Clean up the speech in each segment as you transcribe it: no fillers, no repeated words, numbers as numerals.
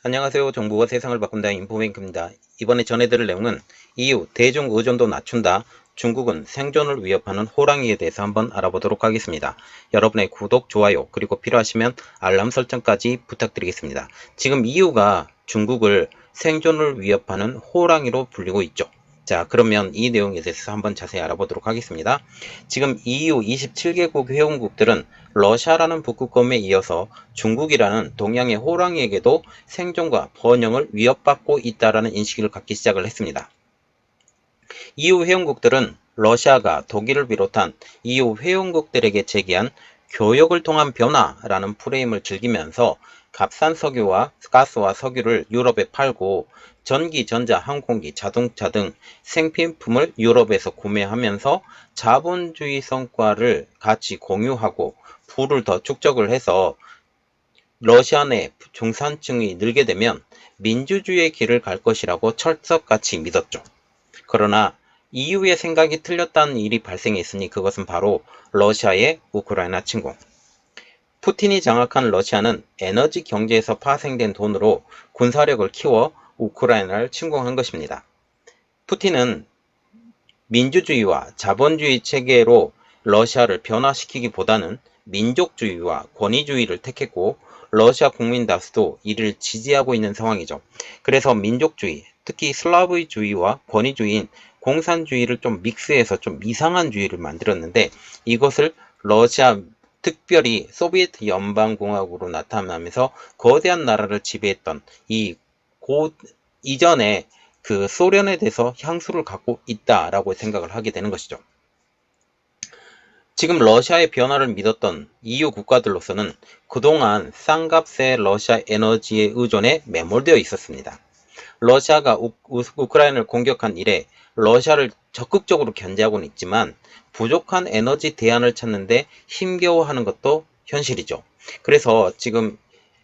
안녕하세요. 정보가 세상을 바꾼다 인포뱅크입니다. 이번에 전해드릴 내용은 EU 대중 의존도 낮춘다. 중국은 생존을 위협하는 호랑이에 대해서 한번 알아보도록 하겠습니다. 여러분의 구독, 좋아요, 그리고 필요하시면 알람 설정까지 부탁드리겠습니다. 지금 EU가 중국을 생존을 위협하는 호랑이로 불리고 있죠. 자, 그러면 이 내용에 대해서 한번 자세히 알아보도록 하겠습니다. 지금 EU 27개국 회원국들은 러시아라는 북극곰에 이어서 중국이라는 동양의 호랑이에게도 생존과 번영을 위협받고 있다는 인식을 갖기 시작을 했습니다. EU 회원국들은 러시아가 독일을 비롯한 EU 회원국들에게 제기한 교역을 통한 변화라는 프레임을 즐기면서 값싼 석유와 가스와 석유를 유럽에 팔고 전기, 전자, 항공기, 자동차 등 생필품을 유럽에서 구매하면서 자본주의 성과를 같이 공유하고 부를 더 축적을 해서 러시아 내 중산층이 늘게 되면 민주주의의 길을 갈 것이라고 철석같이 믿었죠. 그러나 EU의 생각이 틀렸다는 일이 발생했으니 그것은 바로 러시아의 우크라이나 침공. 푸틴이 장악한 러시아는 에너지 경제에서 파생된 돈으로 군사력을 키워 우크라이나를 침공한 것입니다. 푸틴은 민주주의와 자본주의 체계로 러시아를 변화시키기보다는 민족주의와 권위주의를 택했고 러시아 국민 다수도 이를 지지하고 있는 상황이죠. 그래서 민족주의, 특히 슬라브주의와 권위주의인 공산주의를 좀 믹스해서 좀 이상한 주의를 만들었는데 이것을 러시아 특별히 소비에트 연방공화국으로 나타나면서 거대한 나라를 지배했던 이전에 그 소련에 대해서 향수를 갖고 있다라고 생각을 하게 되는 것이죠. 지금 러시아의 변화를 믿었던 EU 국가들로서는 그동안 싼값의 러시아 에너지의 의존에 매몰되어 있었습니다. 러시아가 우크라이나를 공격한 이래 러시아를 적극적으로 견제하고는 있지만 부족한 에너지 대안을 찾는데 힘겨워하는 것도 현실이죠. 그래서 지금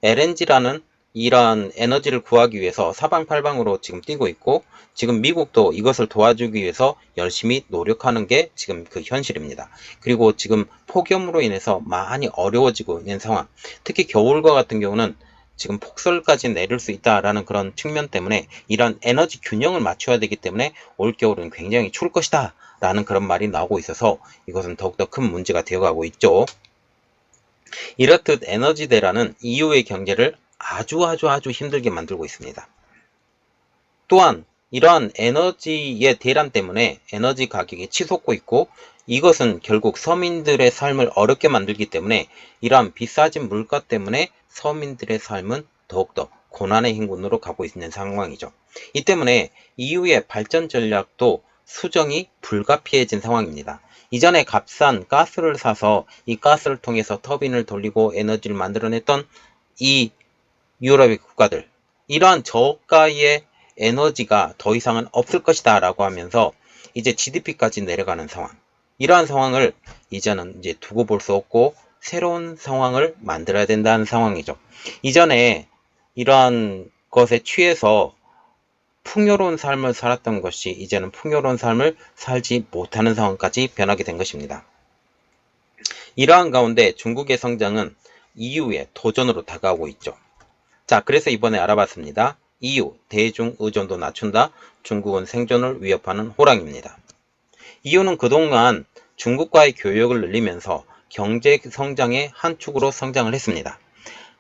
LNG라는 이러한 에너지를 구하기 위해서 사방팔방으로 지금 뛰고 있고 지금 미국도 이것을 도와주기 위해서 열심히 노력하는 게 지금 그 현실입니다. 그리고 지금 폭염으로 인해서 많이 어려워지고 있는 상황, 특히 겨울과 같은 경우는 지금 폭설까지 내릴 수 있다라는 그런 측면 때문에 이런 에너지 균형을 맞춰야 되기 때문에 올겨울은 굉장히 추울 것이다 라는 그런 말이 나오고 있어서 이것은 더욱더 큰 문제가 되어가고 있죠. 이렇듯 에너지 대란은 EU의 경제를 아주 힘들게 만들고 있습니다. 또한 이러한 에너지의 대란 때문에 에너지 가격이 치솟고 있고 이것은 결국 서민들의 삶을 어렵게 만들기 때문에 이러한 비싸진 물가 때문에 서민들의 삶은 더욱더 고난의 행군으로 가고 있는 상황이죠. 이 때문에 EU의 발전 전략도 수정이 불가피해진 상황입니다. 이전에 값싼 가스를 사서 이 가스를 통해서 터빈을 돌리고 에너지를 만들어냈던 이 유럽의 국가들, 이러한 저가의 에너지가 더 이상은 없을 것이다 라고 하면서 이제 GDP까지 내려가는 상황, 이러한 상황을 이제는 이제 두고 볼 수 없고 새로운 상황을 만들어야 된다는 상황이죠. 이전에 이러한 것에 취해서 풍요로운 삶을 살았던 것이 이제는 풍요로운 삶을 살지 못하는 상황까지 변하게 된 것입니다. 이러한 가운데 중국의 성장은 EU의 도전으로 다가오고 있죠. 자, 그래서 이번에 알아봤습니다. EU 대중 의존도 낮춘다. 중국은 생존을 위협하는 호랑이입니다. EU는 그동안 중국과의 교역을 늘리면서 경제 성장의 한 축으로 성장을 했습니다.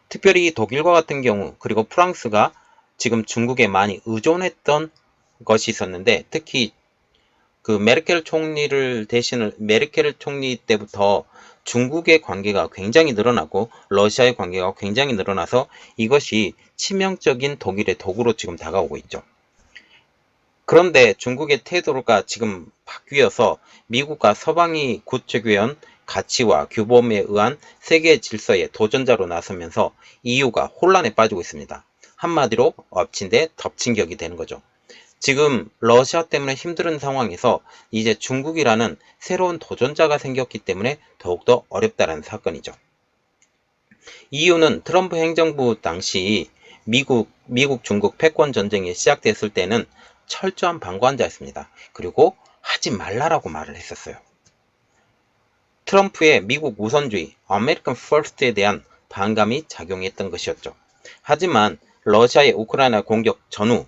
특별히 독일과 같은 경우 그리고 프랑스가 지금 중국에 많이 의존했던 것이 있었는데 특히 그 메르켈 총리 때부터 중국의 관계가 굉장히 늘어나고 러시아의 관계가 굉장히 늘어나서 이것이 치명적인 독일의 도구로 지금 다가오고 있죠. 그런데 중국의 태도가 지금 바뀌어서 미국과 서방이 구축해온 가치와 규범에 의한 세계 질서의 도전자로 나서면서 EU가 혼란에 빠지고 있습니다. 한마디로 엎친 데 덮친 격이 되는 거죠. 지금 러시아 때문에 힘든 상황에서 이제 중국이라는 새로운 도전자가 생겼기 때문에 더욱더 어렵다는 사건이죠. EU는 트럼프 행정부 당시 미국 중국 패권 전쟁이 시작됐을 때는 철저한 방관자였습니다. 그리고 하지 말라라고 말을 했었어요. 트럼프의 미국 우선주의, 아메리칸 퍼스트에 대한 반감이 작용했던 것이었죠. 하지만 러시아의 우크라이나 공격 전후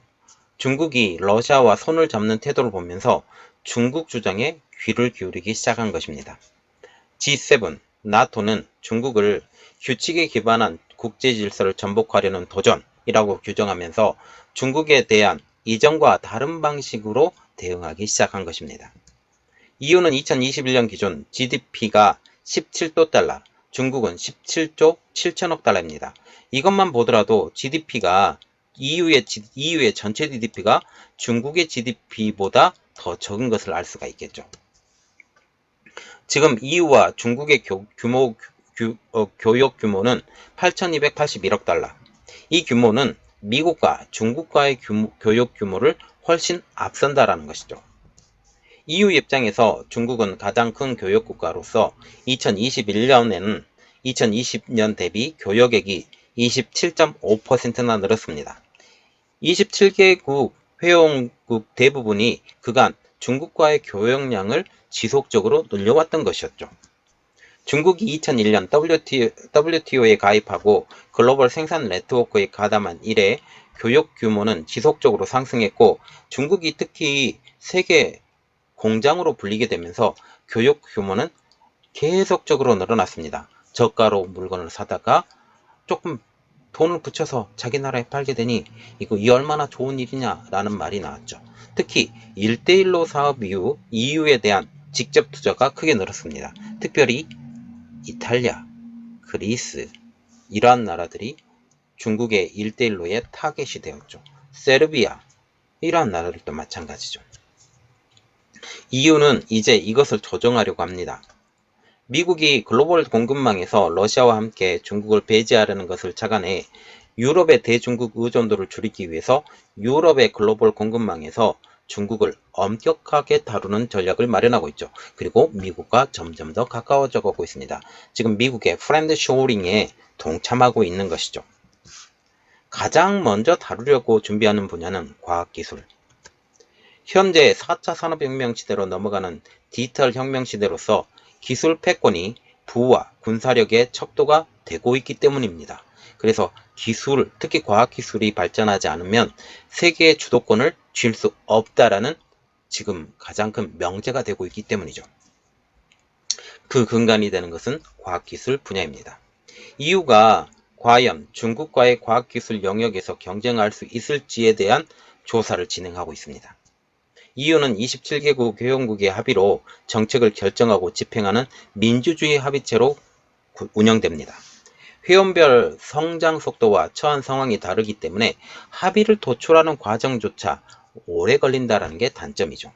중국이 러시아와 손을 잡는 태도를 보면서 중국 주장에 귀를 기울이기 시작한 것입니다. G7, 나토는 중국을 규칙에 기반한 국제 질서를 전복하려는 도전이라고 규정하면서 중국에 대한 이전과 다른 방식으로 대응하기 시작한 것입니다. 이유는 2021년 기준 GDP가 17조 달러, 중국은 17조 7천억 달러입니다. 이것만 보더라도 GDP가 EU의 전체 GDP가 중국의 GDP보다 더 적은 것을 알 수가 있겠죠. 지금 EU와 중국의 교역 규모는 8,281억 달러. 이 규모는 미국과 중국과의 교역 규모를 훨씬 앞선다라는 것이죠. EU 입장에서 중국은 가장 큰 교역 국가로서 2021년에는 2020년 대비 교역액이 27.5%나 늘었습니다. 27개국 회원국 대부분이 그간 중국과의 교역량을 지속적으로 늘려왔던 것이었죠. 중국이 2001년 WTO에 가입하고 글로벌 생산 네트워크에 가담한 이래 교역 규모는 지속적으로 상승했고 중국이 특히 세계 공장으로 불리게 되면서 교역 규모는 계속적으로 늘어났습니다. 저가로 물건을 사다가 조금 돈을 붙여서 자기 나라에 팔게 되니 이 얼마나 좋은 일이냐라는 말이 나왔죠. 특히 1대1로 사업 이후 EU에 대한 직접 투자가 크게 늘었습니다. 특별히 이탈리아, 그리스 이러한 나라들이 중국의 1대1로의 타겟이 되었죠. 세르비아 이러한 나라들도 마찬가지죠. EU는 이제 이것을 조정하려고 합니다. 미국이 글로벌 공급망에서 러시아와 함께 중국을 배제하려는 것을 착안해 유럽의 대중국 의존도를 줄이기 위해서 유럽의 글로벌 공급망에서 중국을 엄격하게 다루는 전략을 마련하고 있죠. 그리고 미국과 점점 더 가까워져 가고 있습니다. 지금 미국의 프렌드 쇼링에 동참하고 있는 것이죠. 가장 먼저 다루려고 준비하는 분야는 과학기술. 현재 4차 산업혁명 시대로 넘어가는 디지털 혁명 시대로서 기술 패권이 부와 군사력의 척도가 되고 있기 때문입니다. 그래서 기술, 특히 과학기술이 발전하지 않으면 세계의 주도권을 쥘 수 없다라는 지금 가장 큰 명제가 되고 있기 때문이죠. 그 근간이 되는 것은 과학기술 분야입니다. EU가 과연 중국과의 과학기술 영역에서 경쟁할 수 있을지에 대한 조사를 진행하고 있습니다. EU는 27개국 회원국의 합의로 정책을 결정하고 집행하는 민주주의 합의체로 운영됩니다. 회원별 성장 속도와 처한 상황이 다르기 때문에 합의를 도출하는 과정조차 오래 걸린다는 게 단점이죠.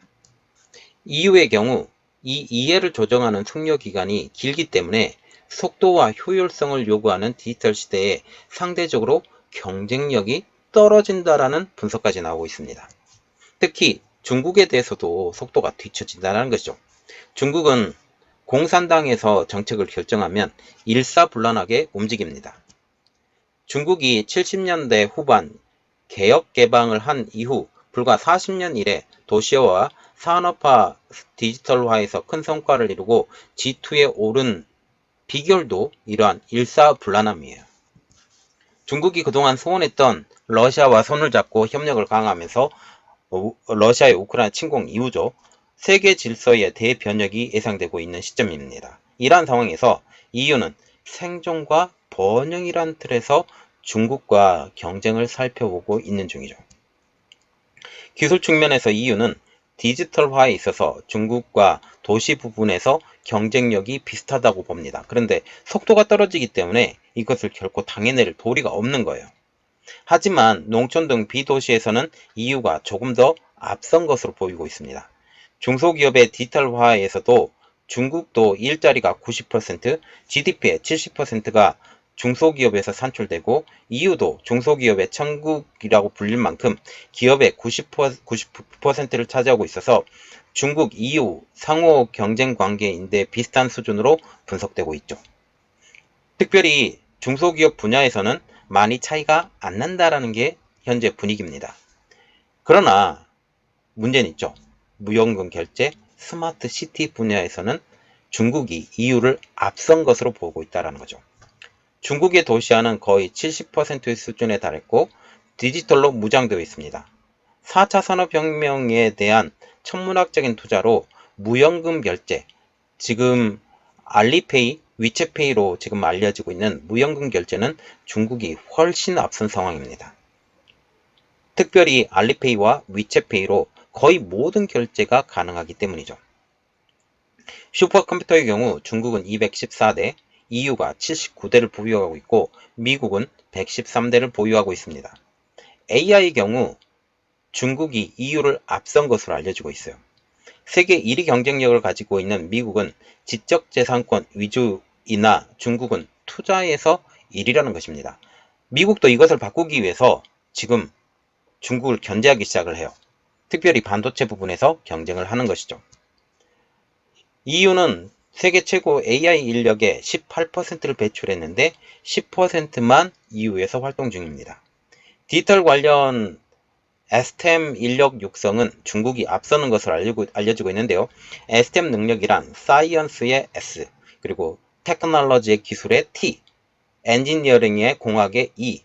EU의 경우 이 이해를 조정하는 숙려 기간이 길기 때문에 속도와 효율성을 요구하는 디지털 시대에 상대적으로 경쟁력이 떨어진다라는 분석까지 나오고 있습니다. 특히 중국에 대해서도 속도가 뒤처진다는 것이죠. 중국은 공산당에서 정책을 결정하면 일사불란하게 움직입니다. 중국이 70년대 후반 개혁 개방을 한 이후 불과 40년 이래 도시화와 산업화, 디지털화에서 큰 성과를 이루고 G2에 오른 비결도 이러한 일사불란함이에요. 중국이 그동안 소원했던 러시아와 손을 잡고 협력을 강화하면서 러시아의 우크라이나 침공 이후죠. 세계 질서의 대변혁이 예상되고 있는 시점입니다. 이러한 상황에서 EU는 생존과 번영이란 틀에서 중국과 경쟁을 살펴보고 있는 중이죠. 기술 측면에서 EU는 디지털화에 있어서 중국과 도시 부분에서 경쟁력이 비슷하다고 봅니다. 그런데 속도가 떨어지기 때문에 이것을 결코 당해낼 도리가 없는 거예요. 하지만 농촌 등 비도시에서는 EU가 조금 더 앞선 것으로 보이고 있습니다. 중소기업의 디지털화에서도 중국도 일자리가 90%, GDP의 70%가 중소기업에서 산출되고 EU도 중소기업의 천국이라고 불릴 만큼 기업의 90%를 차지하고 있어서 중국, EU 상호 경쟁 관계인데 비슷한 수준으로 분석되고 있죠. 특별히 중소기업 분야에서는 많이 차이가 안 난다라는 게 현재 분위기입니다. 그러나 문제는 있죠. 무연금 결제, 스마트 시티 분야에서는 중국이 EU를 앞선 것으로 보고 있다는 거죠. 중국의 도시화는 거의 70%의 수준에 달했고 디지털로 무장되어 있습니다. 4차 산업혁명에 대한 천문학적인 투자로 무연금 결제, 지금 알리페이, 위챗페이로 지금 알려지고 있는 무연금 결제는 중국이 훨씬 앞선 상황입니다. 특별히 알리페이와 위챗페이로 거의 모든 결제가 가능하기 때문이죠. 슈퍼컴퓨터의 경우 중국은 214대, EU가 79대를 보유하고 있고 미국은 113대를 보유하고 있습니다. AI의 경우 중국이 EU를 앞선 것으로 알려지고 있어요. 세계 1위 경쟁력을 가지고 있는 미국은 지적재산권 위주이나 중국은 투자에서 1위라는 것입니다. 미국도 이것을 바꾸기 위해서 지금 중국을 견제하기 시작을 해요. 특별히 반도체 부분에서 경쟁을 하는 것이죠. EU는 세계 최고 AI 인력의 18%를 배출했는데 10%만 EU에서 활동 중입니다. 디지털 관련 STEM 인력 육성은 중국이 앞서는 것으로 알려지고 있는데요. STEM 능력이란 사이언스의 S, 그리고 테크놀로지의 기술의 T, 엔지니어링의 공학의 E,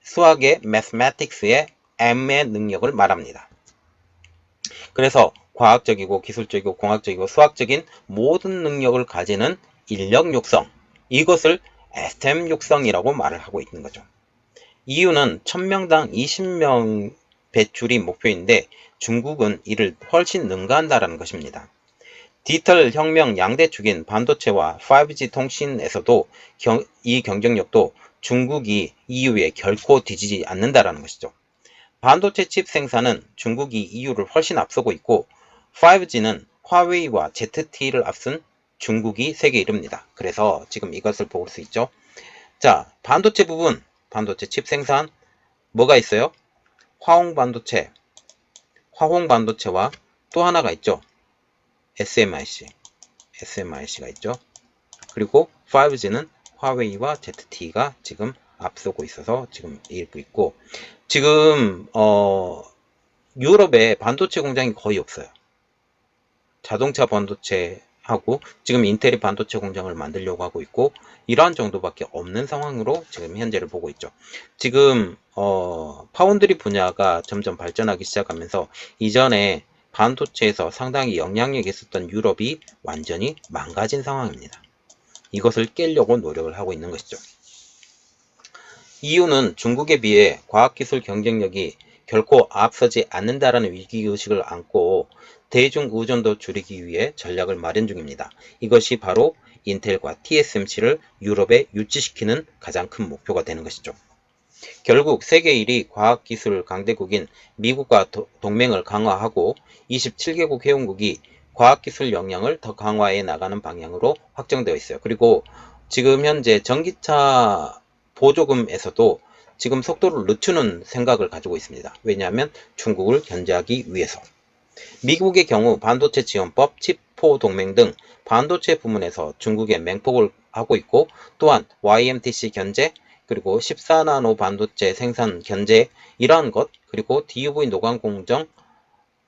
수학의 mathematics의 M의 능력을 말합니다. 그래서 과학적이고 기술적이고 공학적이고 수학적인 모든 능력을 가지는 인력 육성, 이것을 STEM 육성이라고 말을 하고 있는 거죠. EU는 1000명당 20명 배출이 목표인데 중국은 이를 훨씬 능가한다는 것입니다. 디지털 혁명 양대축인 반도체와 5G 통신에서도 이 경쟁력도 중국이 EU에 결코 뒤지지 않는다는 것이죠. 반도체 칩 생산은 중국이 EU를 훨씬 앞서고 있고 5G는 화웨이와 ZTE를 앞선 중국이 세계 1위입니다. 그래서 지금 이것을 볼 수 있죠. 자, 반도체 부분, 반도체 칩 생산 뭐가 있어요? 화홍 반도체와 또 하나가 있죠. SMIC가 있죠. 그리고 5G는 화웨이와 ZTE가 지금 앞서고 있어서 지금 읽고 있고, 지금 유럽에 반도체 공장이 거의 없어요. 자동차 반도체하고 지금 인텔이 반도체 공장을 만들려고 하고 있고, 이러한 정도밖에 없는 상황으로 지금 현재를 보고 있죠. 지금 파운드리 분야가 점점 발전하기 시작하면서 이전에 반도체에서 상당히 영향력이 있었던 유럽이 완전히 망가진 상황입니다. 이것을 깨려고 노력을 하고 있는 것이죠. EU는 중국에 비해 과학기술 경쟁력이 결코 앞서지 않는다라는 위기의식을 안고 대중 의존도 줄이기 위해 전략을 마련 중입니다. 이것이 바로 인텔과 TSMC를 유럽에 유치시키는 가장 큰 목표가 되는 것이죠. 결국 세계 1위 과학기술 강대국인 미국과 동맹을 강화하고 27개국 회원국이 과학기술 역량을 더 강화해 나가는 방향으로 확정되어 있어요. 그리고 지금 현재 전기차 보조금에서도 지금 속도를 늦추는 생각을 가지고 있습니다. 왜냐하면 중국을 견제하기 위해서. 미국의 경우 반도체 지원법, 칩4 동맹 등 반도체 부문에서 중국에 맹폭을 하고 있고, 또한 YMTC 견제, 그리고 14나노 반도체 생산 견제, 이러한 것, 그리고 DUV 노광 공정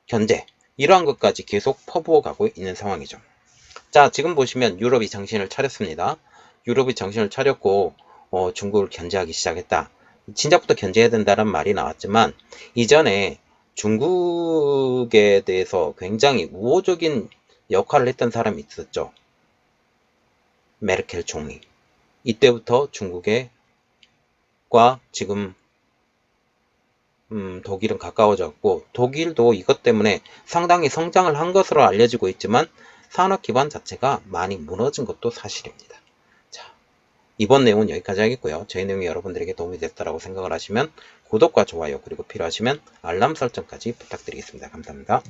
견제, 이러한 것까지 계속 퍼부어 가고 있는 상황이죠. 자, 지금 보시면 유럽이 정신을 차렸습니다. 유럽이 정신을 차렸고 중국을 견제하기 시작했다. 진작부터 견제해야 된다는 말이 나왔지만 이전에 중국에 대해서 굉장히 우호적인 역할을 했던 사람이 있었죠. 메르켈 총리. 이때부터 중국과 지금 독일은 가까워졌고, 독일도 이것 때문에 상당히 성장을 한 것으로 알려지고 있지만 산업 기반 자체가 많이 무너진 것도 사실입니다. 자, 이번 내용은 여기까지 하겠고요. 저희 내용이 여러분들에게 도움이 됐다고 생각을 하시면 구독과 좋아요, 그리고 필요하시면 알람 설정까지 부탁드리겠습니다. 감사합니다.